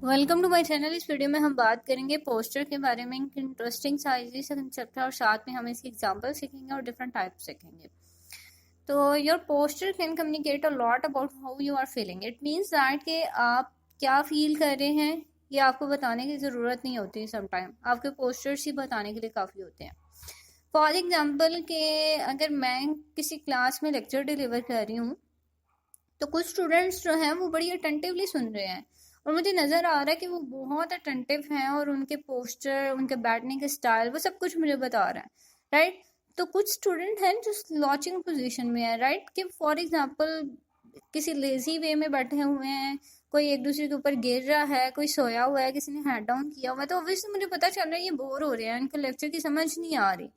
Welcome to my channel. इस video में हम बात करेंगे पोस्टर के बारे में। इंटरेस्टिंग सा इजी सा कंसेप्ट है और साथ में हम इसकी एग्जांपल सीखेंगे और डिफरेंट टाइप सीखेंगे। तो your posture can communicate a lot about how you are feeling. It means that कि आप क्या फील कर रहे हैं ये आपको बताने की ज़रूरत नहीं होती। समटाइम आपके पोस्टर्स ही बताने के लिए काफ़ी होते हैं। फॉर एग्जाम्पल के अगर मैं किसी क्लास में लेक्चर डिलीवर कर रही हूँ तो कुछ स्टूडेंट्स जो हैं वो बड़ी अटेंटिवली सुन रहे हैं और मुझे नज़र आ रहा है कि वो बहुत अटेंटिव हैं और उनके पोस्चर, उनके बैठने के स्टाइल, वो सब कुछ मुझे बता रहा है, राइट। तो कुछ स्टूडेंट हैं जो स्लॉचिंग पोजीशन में है, राइट, कि फॉर एग्जांपल किसी लेजी वे में बैठे हुए हैं, कोई एक दूसरे के ऊपर गिर रहा है, कोई सोया हुआ है, किसी ने हेड डाउन किया हुआ है। तो ऑब्वियसली मुझे पता चल रहा है ये बोर हो रहे हैं, इनको लेक्चर की समझ नहीं आ रही।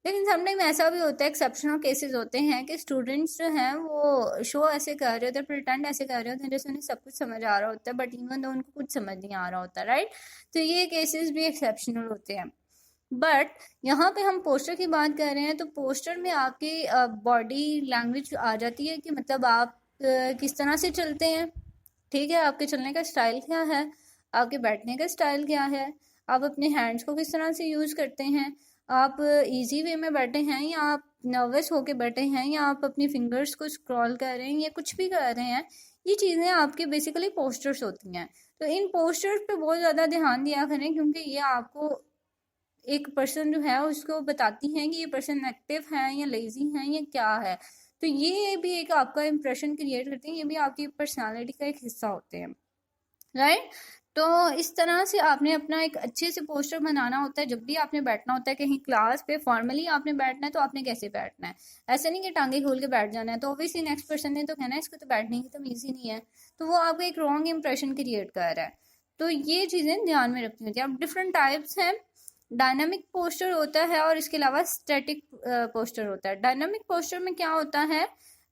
लेकिन समटाइम ऐसा भी होता है, एक्सेप्शनल केसेस होते हैं कि स्टूडेंट्स जो हैं वो शो ऐसे कर रहे होते हैं, प्रिटेंड ऐसे कर रहे होते हैं जैसे उन्हें सब कुछ समझ आ रहा होता है, बट इवन दो उनको कुछ समझ नहीं आ रहा होता, राइट। तो ये केसेस भी एक्सेप्शनल होते हैं। बट यहाँ पे हम पोस्टर की बात कर रहे हैं तो पोस्टर में आपकी बॉडी लैंग्वेज आ जाती है कि मतलब आप किस तरह से चलते हैं, ठीक है, आपके चलने का स्टाइल क्या है, आपके बैठने का स्टाइल क्या है, आप अपने हैंड्स को किस तरह से यूज़ करते हैं, आप इजी वे में बैठे हैं या आप नर्वस होके बैठे हैं या आप अपनी फिंगर्स को स्क्रॉल कर रहे हैं या कुछ भी कर रहे हैं। ये चीज़ें आपके बेसिकली पोस्टर्स होती हैं। तो इन पोस्टर्स पे बहुत ज़्यादा ध्यान दिया करें क्योंकि ये आपको एक पर्सन जो है उसको बताती हैं कि ये पर्सन एक्टिव है या लेजी है या क्या है। तो ये भी एक आपका इंप्रेशन क्रिएट करते हैं, ये भी आपकी पर्सनालिटी का एक हिस्सा होते हैं, राइट। तो इस तरह से आपने अपना एक अच्छे से पोस्टर बनाना होता है। जब भी आपने बैठना होता है कहीं क्लास पे, फॉर्मली आपने बैठना है तो आपने कैसे बैठना है, ऐसे नहीं कि टांगे खोल के बैठ जाना है। तो ऑब्वियसली नेक्स्ट पर्सन ने तो कहना है इसको तो बैठने की तमीज़ ही नहीं है, तो वो आपको एक रॉन्ग इंप्रेशन क्रिएट कर रहा है। तो ये चीज़ें ध्यान में रखनी होती है। अब डिफरेंट टाइप्स हैं। डायनामिक पोस्टर होता है और इसके अलावा स्टैटिक पोस्टर होता है। डायनामिक पोस्टर में क्या होता है?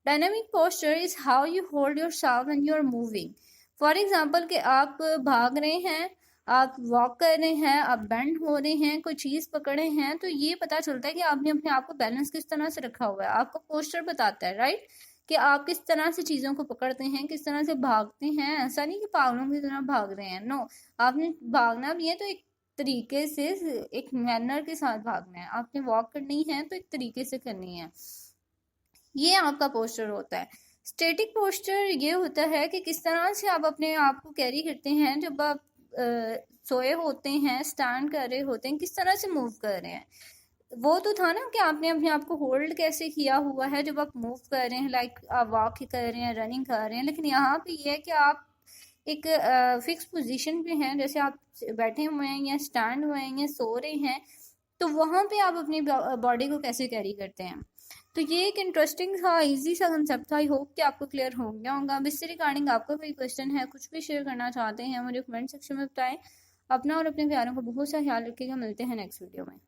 Dynamic posture is how you hold yourself when you are moving. For example कि आप भाग रहे हैं, आप वॉक कर रहे हैं, आप बेंड हो रहे हैं, कोई चीज़ पकड़े हैं, तो ये पता चलता है कि आपने अपने आप को बैलेंस किस तरह से रखा हुआ है। आपका पोस्टर बताता है, राइट, कि आप किस तरह से चीज़ों को पकड़ते हैं, किस तरह से भागते हैं। ऐसा नहीं कि पागलों की तरह भाग रहे हैं, नो। आपने भागना भी है तो एक तरीके से, एक मैनर के साथ भागना है। आपने वॉक करनी है तो एक तरीके से करनी है। ये आपका पोस्टर होता है। स्टैटिक पोस्टर ये होता है कि किस तरह से आप अपने आप को कैरी करते हैं जब आप सोए होते हैं, स्टैंड कर रहे होते हैं, किस तरह से मूव कर रहे हैं। वो तो था ना कि आपने अपने आप को होल्ड कैसे किया हुआ है जब आप मूव कर रहे हैं, लाइक आप वॉक कर रहे हैं, रनिंग कर रहे हैं। लेकिन यहाँ पे ये है कि आप एक फिक्स पोजीशन पे हैं, जैसे आप बैठे हुए हैं या स्टैंड हुए हैं या सो रहे हैं, तो वहां पे आप अपनी बॉडी को कैसे कैरी करते हैं। तो ये एक इंटरेस्टिंग सा इजी सा कंसेप्ट था। आई होप कि आपको क्लियर हो गया होगा। अब इससे रिगार्डिंग आपका कोई क्वेश्चन है, कुछ भी शेयर करना चाहते हैं, मुझे कमेंट सेक्शन में बताएं। अपना और अपने प्यारों का बहुत सा ख्याल रखिएगा। मिलते हैं नेक्स्ट वीडियो में।